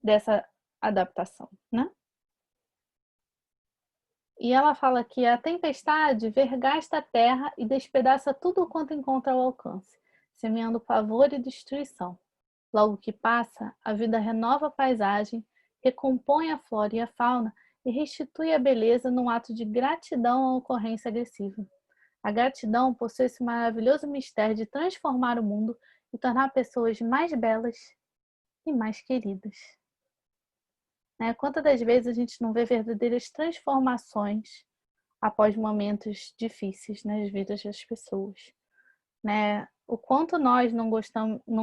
S4: dessa adaptação, né? E ela fala que a tempestade vergasta a terra e despedaça tudo quanto encontra ao alcance, semeando pavor e destruição. Logo que passa, a vida renova a paisagem, recompõe a flora e a fauna e restitui a beleza num ato de gratidão à ocorrência agressiva. A gratidão possui esse maravilhoso mistério de transformar o mundo e tornar pessoas mais belas e mais queridas. Quantas das vezes a gente não vê verdadeiras transformações após momentos difíceis nas vidas das pessoas? O quanto nós não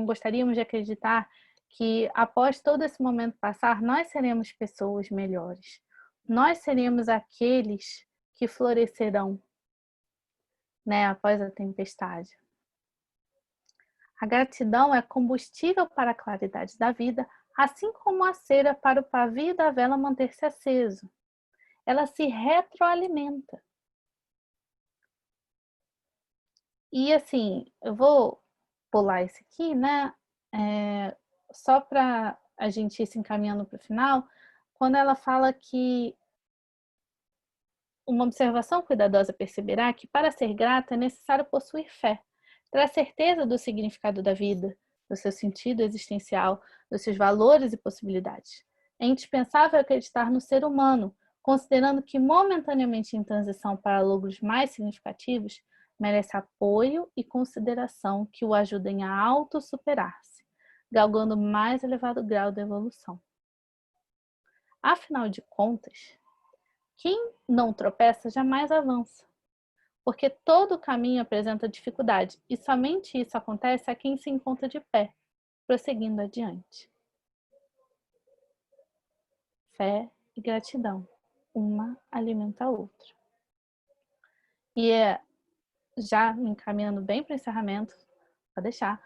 S4: gostaríamos de acreditar que após todo esse momento passar, nós seremos pessoas melhores. Nós seremos aqueles que florescerão, após a tempestade. A gratidão é combustível para a claridade da vida, assim como a cera para o pavio da vela manter-se aceso. Ela se retroalimenta. E assim, eu vou pular esse aqui, só para a gente ir se encaminhando para o final, quando ela fala que uma observação cuidadosa perceberá que para ser grata é necessário possuir fé, ter a certeza do significado da vida, do seu sentido existencial, dos seus valores e possibilidades. É indispensável acreditar no ser humano, considerando que momentaneamente em transição para logros mais significativos, merece apoio e consideração que o ajudem a auto-superar-se, galgando mais elevado grau de evolução. Afinal de contas, quem não tropeça jamais avança, porque todo caminho apresenta dificuldade e somente isso acontece a quem se encontra de pé, prosseguindo adiante. Fé e gratidão, uma alimenta a outra. E já me encaminhando bem para o encerramento, vou deixar,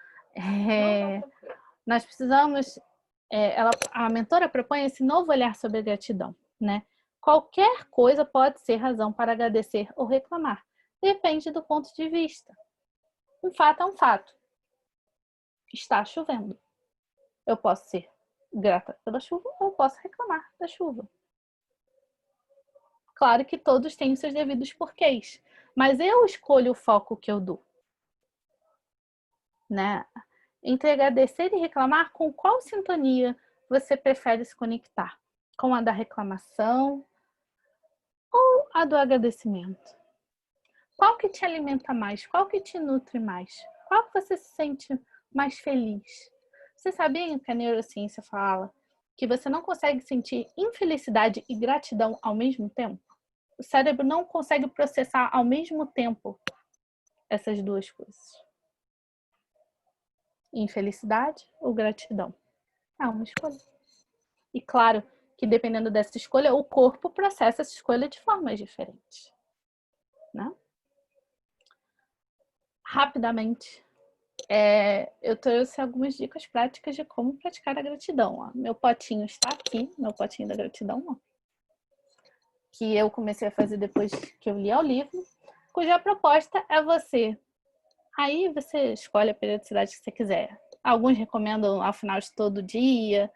S4: nós precisamos, a mentora propõe esse novo olhar sobre a gratidão, né? Qualquer coisa pode ser razão para agradecer ou reclamar, depende do ponto de vista. Um fato é um fato. Está chovendo. Eu posso ser grata pela chuva ou eu posso reclamar da chuva. Claro que todos têm seus devidos porquês, mas eu escolho o foco que eu dou, né? Entre agradecer e reclamar, com qual sintonia você prefere se conectar? Com a da reclamação ou a do agradecimento? Qual que te alimenta mais? Qual que te nutre mais? Qual que você se sente mais feliz? Você sabia que a neurociência fala que você não consegue sentir infelicidade e gratidão ao mesmo tempo? O cérebro não consegue processar ao mesmo tempo essas duas coisas. Infelicidade ou gratidão? É uma escolha. E claro que dependendo dessa escolha, o corpo processa essa escolha de formas diferentes, né? Rapidamente, eu trouxe algumas dicas práticas de como praticar a gratidão. Ó. Meu potinho está aqui, meu potinho da gratidão, ó, que eu comecei a fazer depois que eu li o livro, cuja proposta é você. Aí você escolhe a periodicidade que você quiser. Alguns recomendam ao final de todo dia.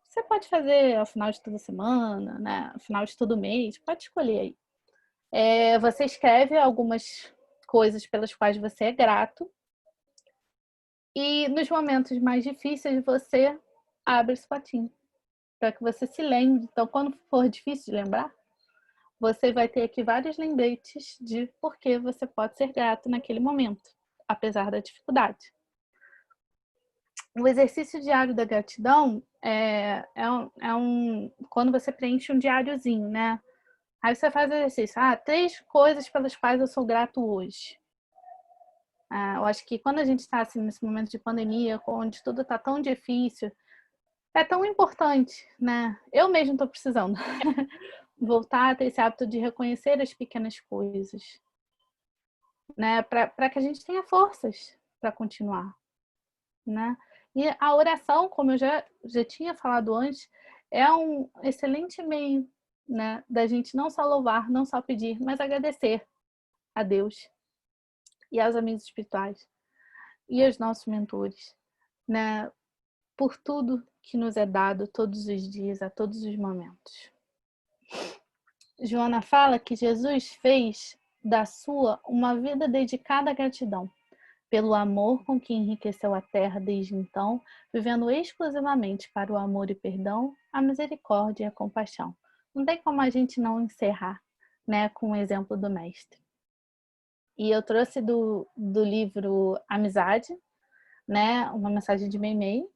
S4: Você pode fazer ao final de toda semana, né? Ao final de todo mês, pode escolher aí. Você escreve algumas coisas pelas quais você é grato. E nos momentos mais difíceis, você abre esse potinho para que você se lembre. Então, quando for difícil de lembrar, você vai ter aqui vários lembretes de por que você pode ser grato naquele momento, apesar da dificuldade. O exercício diário da gratidão quando você preenche um diáriozinho, né? Aí você faz o exercício. 3 coisas pelas quais eu sou grato hoje. Eu acho que quando a gente está assim, nesse momento de pandemia, onde tudo está tão difícil, é tão importante, né? Eu mesmo estou precisando voltar a ter esse hábito de reconhecer as pequenas coisas, né? Para que a gente tenha forças para continuar, né? E a oração, como eu já tinha falado antes, é um excelente meio, né? Da gente não só louvar, não só pedir, mas agradecer a Deus e aos amigos espirituais e aos nossos mentores, né? Por tudo que nos é dado todos os dias, a todos os momentos. Joana fala que Jesus fez da sua uma vida dedicada à gratidão, pelo amor com que enriqueceu a terra desde então, vivendo exclusivamente para o amor e perdão, a misericórdia e a compaixão. Não tem como a gente não encerrar, né, com o exemplo do mestre. E eu trouxe do livro Amizade, né, uma mensagem de Meimei,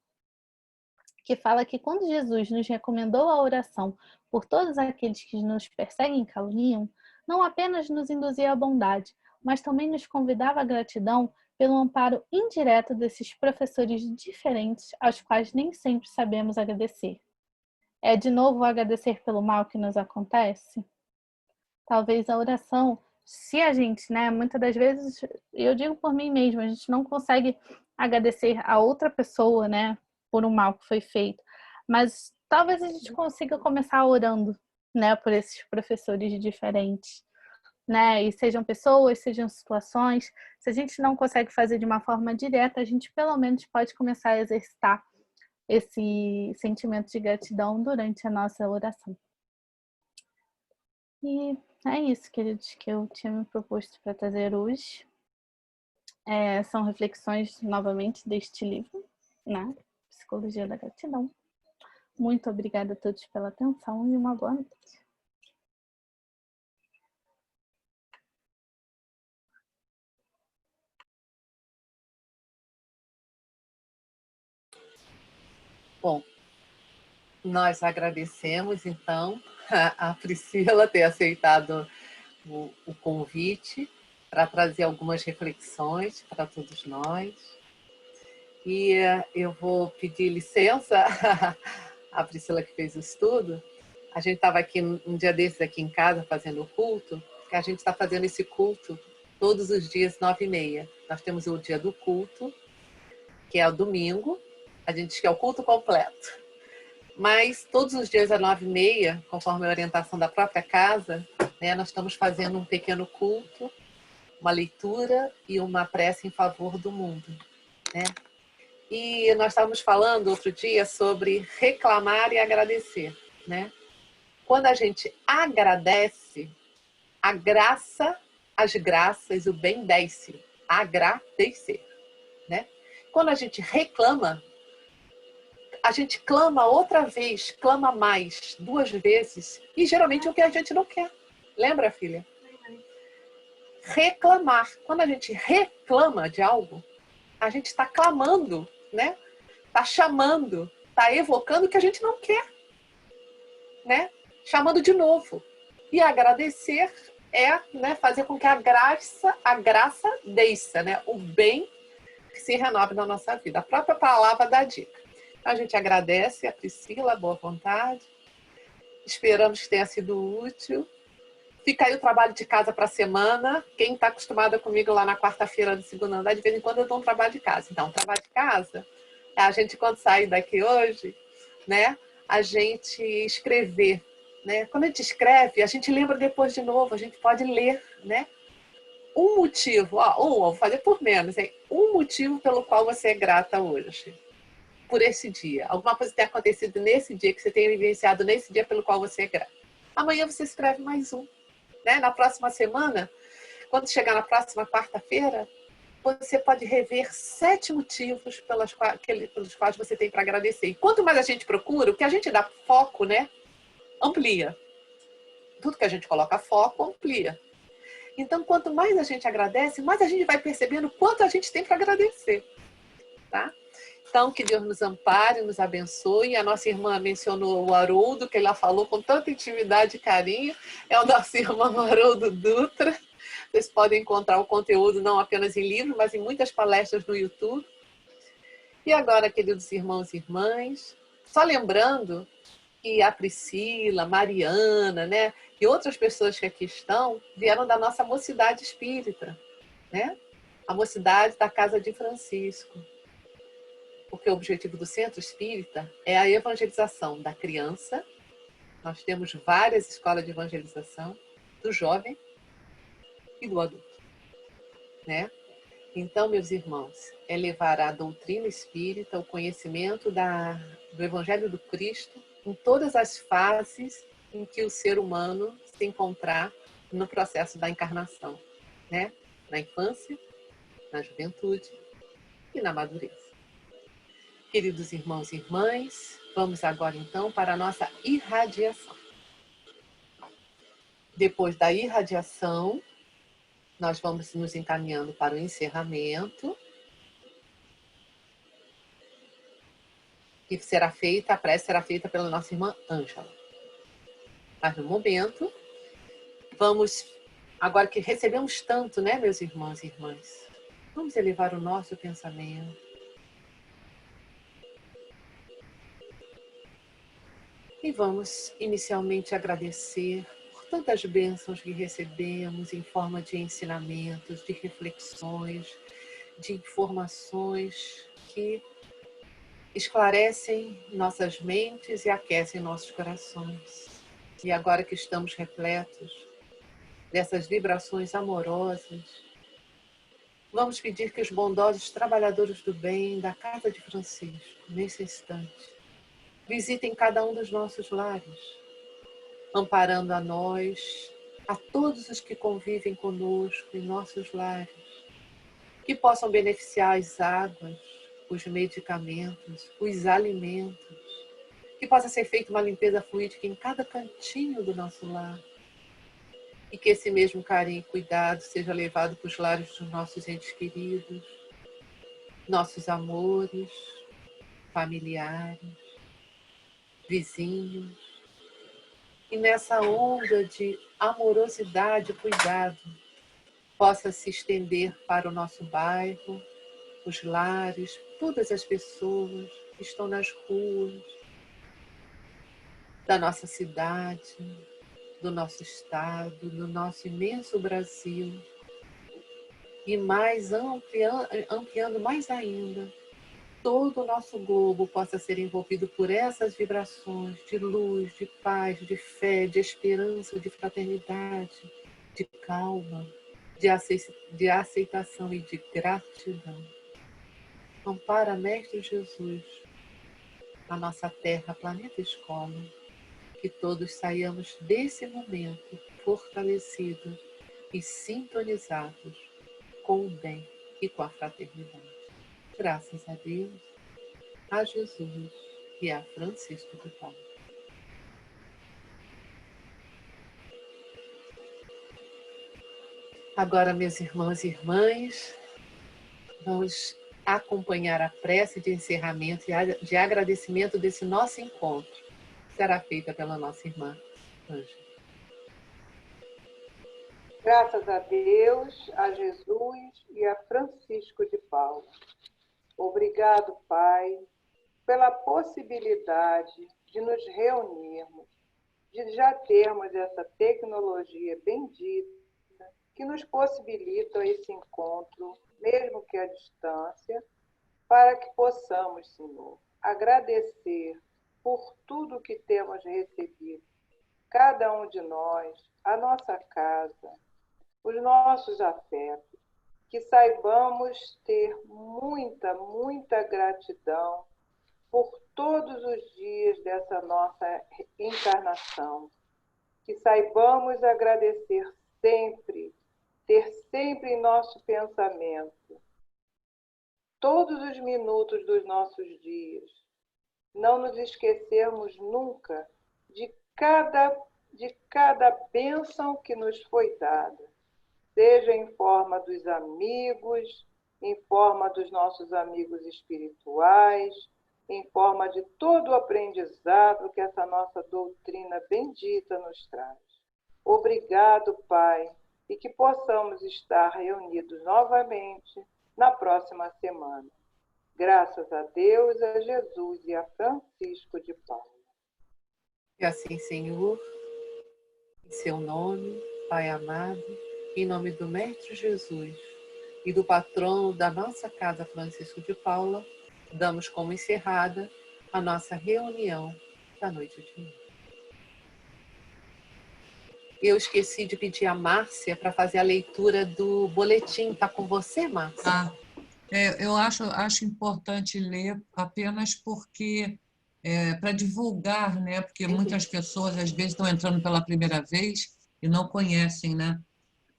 S4: que fala que quando Jesus nos recomendou a oração por todos aqueles que nos perseguem e caluniam, não apenas nos induzia à bondade, mas também nos convidava à gratidão pelo amparo indireto desses professores diferentes aos quais nem sempre sabemos agradecer. É de novo agradecer pelo mal que nos acontece? Talvez a oração, se a gente, né, muitas das vezes, eu digo por mim mesma, a gente não consegue agradecer a outra pessoa, né, por um mal que foi feito, mas talvez a gente consiga começar orando, né, por esses professores diferentes, né? E sejam pessoas, sejam situações. Se a gente não consegue fazer de uma forma direta, a gente pelo menos pode começar a exercitar esse sentimento de gratidão durante a nossa oração. E é isso, queridos, que eu tinha me proposto para trazer hoje. São reflexões, novamente, deste livro, né? Psicologia da Gratidão. Muito obrigada a todos pela atenção e uma boa noite.
S1: Bom, nós agradecemos, então, a Priscila ter aceitado o convite para trazer algumas reflexões para todos nós. E eu vou pedir licença à Priscila que fez o estudo. A gente estava aqui um dia desses aqui em casa fazendo o culto, que a gente está fazendo esse culto todos os dias 9h30. Nós temos o dia do culto, que é o domingo, a gente diz que é o culto completo. Mas todos os dias às 9h30, conforme a orientação da própria casa, né, nós estamos fazendo um pequeno culto, uma leitura e uma prece em favor do mundo, né? E nós estávamos falando outro dia sobre reclamar e agradecer, né? Quando a gente agradece, a graça, as graças, o bem desce. Agradecer, né? Quando a gente reclama, a gente clama outra vez, clama mais, 2 vezes, e geralmente é o que a gente não quer. Lembra, filha? Reclamar. Quando a gente reclama de algo, a gente está clamando, né? Está chamando, está evocando o que a gente não quer, né? Chamando de novo. E agradecer é, né, fazer com que a graça desça, né? O bem que se renove na nossa vida. A própria palavra dá dica. A gente agradece a Priscila, boa vontade. Esperamos que tenha sido útil. Fica aí o trabalho de casa para a semana. Quem está acostumada comigo lá na quarta-feira do segundo andar, de vez em quando eu dou um trabalho de casa. Então, trabalho de casa, a gente, quando sair daqui hoje, né, a gente escrever. Né? Quando a gente escreve, a gente lembra depois de novo, a gente pode ler, né? Um motivo, vou fazer por menos, hein? Um motivo pelo qual você é grata hoje. Por esse dia. Alguma coisa tem acontecido nesse dia, que você tem vivenciado nesse dia pelo qual você é grato. Amanhã você escreve mais um. Né? Na próxima semana, quando chegar na próxima quarta-feira, você pode rever 7 motivos pelos quais você tem para agradecer. E quanto mais a gente procura, o que a gente dá foco, né, amplia. Tudo que a gente coloca foco, amplia. Então, quanto mais a gente agradece, mais a gente vai percebendo quanto a gente tem para agradecer. Tá? Então, que Deus nos ampare, nos abençoe. A nossa irmã mencionou o Haroldo, que ela falou com tanta intimidade e carinho. É o nosso irmão Haroldo Dutra. Vocês podem encontrar o conteúdo não apenas em livro, mas em muitas palestras no YouTube. E agora, queridos irmãos e irmãs, só lembrando que a Priscila, Mariana, né, e outras pessoas que aqui estão, vieram da nossa mocidade espírita, né? A mocidade da Casa de Francisco. Porque o objetivo do Centro Espírita é a evangelização da criança. Nós temos várias escolas de evangelização, do jovem e do adulto, né? Então, meus irmãos, é levar a doutrina espírita, o conhecimento do Evangelho do Cristo em todas as fases em que o ser humano se encontrar no processo da encarnação, né? Na infância, na juventude e na madureza. Queridos irmãos e irmãs, vamos agora então para a nossa irradiação. Depois da irradiação, nós vamos nos encaminhando para o encerramento, que será feita, a prece será feita pela nossa irmã Ângela. Mas no momento, vamos, agora que recebemos tanto, né, meus irmãos e irmãs, vamos elevar o nosso pensamento. E vamos inicialmente agradecer por tantas bênçãos que recebemos em forma de ensinamentos, de reflexões, de informações que esclarecem nossas mentes e aquecem nossos corações. E agora que estamos repletos dessas vibrações amorosas, vamos pedir que os bondosos trabalhadores do bem da Casa de Francisco, nesse instante, visitem cada um dos nossos lares, amparando a nós, a todos os que convivem conosco em nossos lares, que possam beneficiar as águas, os medicamentos, os alimentos, que possa ser feita uma limpeza fluídica em cada cantinho do nosso lar, e que esse mesmo carinho e cuidado seja levado para os lares dos nossos entes queridos, nossos amores, familiares, vizinhos. E nessa onda de amorosidade e cuidado possa se estender para o nosso bairro, os lares, todas as pessoas que estão nas ruas da nossa cidade, do nosso estado, do nosso imenso Brasil. E mais ampliando mais ainda, todo o nosso globo possa ser envolvido por essas vibrações de luz, de paz, de fé, de esperança, de fraternidade, de calma, de aceitação e de gratidão. Ampara, Mestre Jesus, a nossa terra, planeta escola, que todos saiamos desse momento fortalecidos e sintonizados com o bem e com a fraternidade. Graças a Deus, a Jesus e a Francisco de Paula. Agora, meus irmãos e irmãs, vamos acompanhar a prece de encerramento e de agradecimento desse nosso encontro, que será feita pela nossa irmã Ângela.
S5: Graças a Deus, a Jesus e a Francisco de Paula. Obrigado, Pai, pela possibilidade de nos reunirmos, de já termos essa tecnologia bendita que nos possibilita esse encontro, mesmo que à distância, para que possamos, Senhor, agradecer por tudo que temos recebido, cada um de nós, a nossa casa, os nossos afetos, que saibamos ter muita, muita gratidão por todos os dias dessa nossa encarnação, que saibamos agradecer sempre, ter sempre em nosso pensamento, todos os minutos dos nossos dias, não nos esquecermos nunca de cada bênção que nos foi dada, seja em forma dos amigos, em forma dos nossos amigos espirituais, em forma de todo o aprendizado que essa nossa doutrina bendita nos traz. Obrigado, Pai, e que possamos estar reunidos novamente na próxima semana. Graças a Deus, a Jesus e a Francisco de Paula.
S1: E assim, Senhor, em seu nome, Pai amado, em nome do Mestre Jesus e do patrono da nossa casa, Francisco de Paula, damos como encerrada a nossa reunião da noite de hoje. Eu esqueci de pedir a Márcia para fazer a leitura do boletim. Está com você, Márcia?
S3: Tá. Eu acho importante ler apenas porque para divulgar, né? Porque muitas pessoas às vezes estão entrando pela primeira vez e não conhecem, né,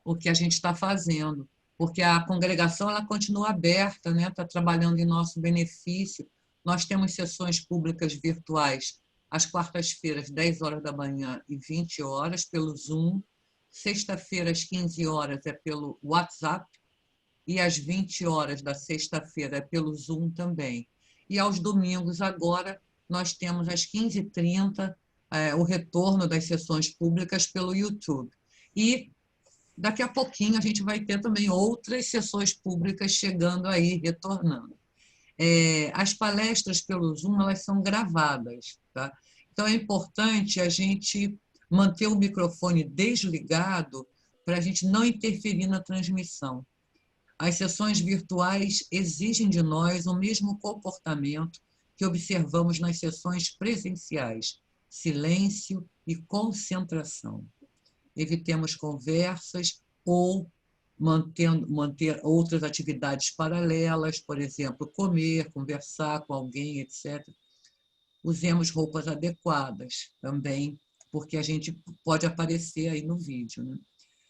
S3: o que a gente está fazendo, porque a congregação ela continua aberta, né? Está trabalhando em nosso benefício. Nós temos sessões públicas virtuais às quartas-feiras, 10 horas da manhã e 20 horas, pelo Zoom. Sexta-feira, às 15 horas, é pelo WhatsApp. E às 20 horas da sexta-feira é pelo Zoom também. E aos domingos, agora, nós temos às 15h30 o retorno das sessões públicas pelo YouTube. E daqui a pouquinho a gente vai ter também outras sessões públicas chegando aí, retornando. As palestras pelo Zoom, elas são gravadas, tá? Então é importante a gente manter o microfone desligado para a gente não interferir na transmissão. As sessões virtuais exigem de nós o mesmo comportamento que observamos nas sessões presenciais: silêncio e concentração. evitemos conversas ou manter outras atividades paralelas, por exemplo, comer, conversar com alguém, etc. Usemos roupas adequadas também, porque a gente pode aparecer aí no vídeo, né?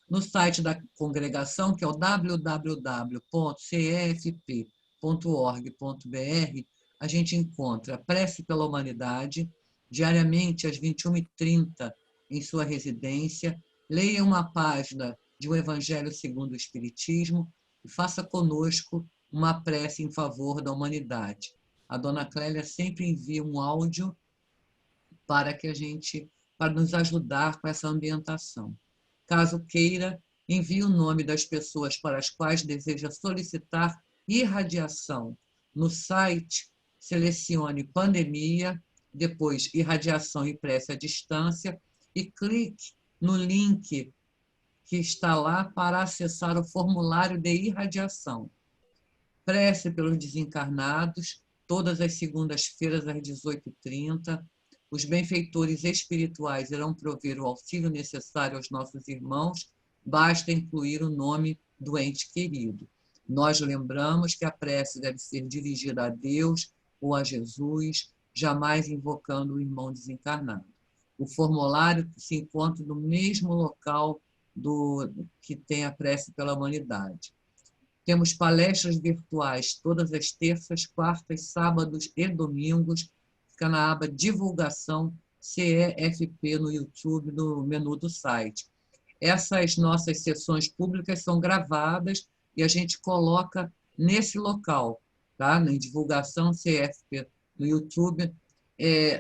S3: No site da congregação, que é o www.cefp.org.br, a gente encontra Prece pela Humanidade, diariamente às 21h30 em sua residência. Leia uma página de O Evangelho segundo o Espiritismo e faça conosco uma prece em favor da humanidade. A dona Clélia sempre envia um áudio para nos ajudar com essa ambientação. Caso queira, envie o nome das pessoas para as quais deseja solicitar irradiação. No site, selecione pandemia, depois irradiação e prece à distância e clique no link que está lá para acessar o formulário de irradiação. Prece pelos desencarnados, todas as segundas-feiras às 18h30. Os benfeitores espirituais irão prover o auxílio necessário aos nossos irmãos, basta incluir o nome do ente querido. Nós lembramos que a prece deve ser dirigida a Deus ou a Jesus, jamais invocando o irmão desencarnado. O formulário se encontra no mesmo local que tem a prece pela humanidade. Temos palestras virtuais todas as terças, quartas, sábados e domingos. Fica na aba Divulgação CEFP no YouTube, no menu do site. Essas nossas sessões públicas são gravadas e a gente coloca nesse local, tá? Na Divulgação CEFP no YouTube,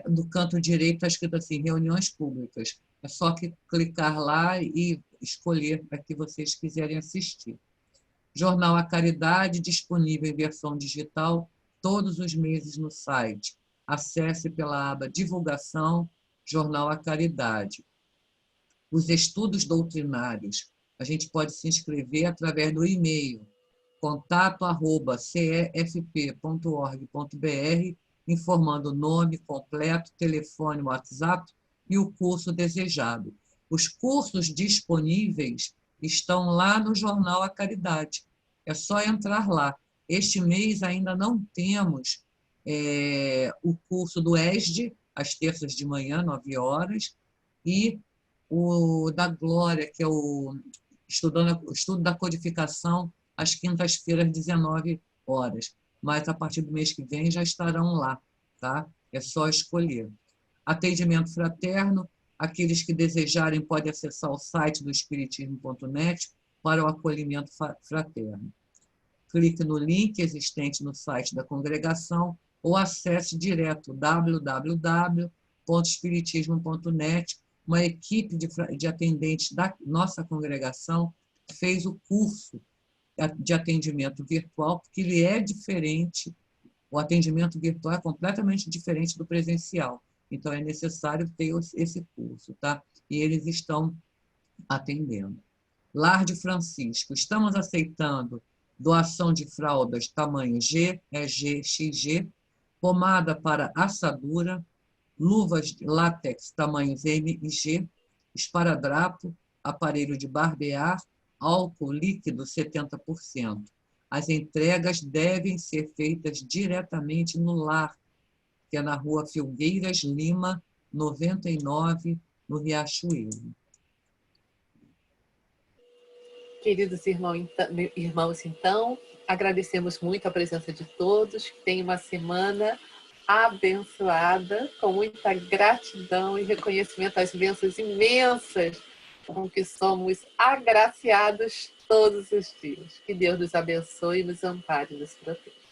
S3: do canto direito está escrito assim, reuniões públicas. É só clicar lá e escolher a que vocês quiserem assistir. Jornal A Caridade, disponível em versão digital todos os meses no site. Acesse pela aba Divulgação, Jornal A Caridade. Os estudos doutrinários, a gente pode se inscrever através do e-mail contato@cefp.org.br, informando o nome completo, telefone, WhatsApp e o curso desejado. Os cursos disponíveis estão lá no Jornal A Caridade. É só entrar lá. Este mês ainda não temos o curso do ESD, às terças de manhã, 9 horas, e o da Glória, que é o estudo da codificação, às quintas-feiras, 19 horas. Mas a partir do mês que vem já estarão lá, tá? É só escolher. Atendimento fraterno, aqueles que desejarem podem acessar o site do espiritismo.net para o acolhimento fraterno. Clique no link existente no site da congregação ou acesse direto www.espiritismo.net. Uma equipe de atendentes da nossa congregação fez o curso de atendimento virtual, porque ele é diferente, o atendimento virtual é completamente diferente do presencial. Então, é necessário ter esse curso, tá? E eles estão atendendo. Lar de Francisco, estamos aceitando doação de fraldas tamanho G, EG, XG, pomada para assadura, luvas de látex tamanhos M e G, esparadrapo, aparelho de barbear, álcool líquido 70%. As entregas devem ser feitas diretamente no lar, que é na Rua Filgueiras Lima, 99, no Riachuelo.
S1: Queridos irmãos, então, agradecemos muito a presença de todos, que tenham uma semana abençoada, com muita gratidão e reconhecimento às bênçãos imensas com que somos agraciados todos os dias. Que Deus nos abençoe, nos ampare e nos proteja.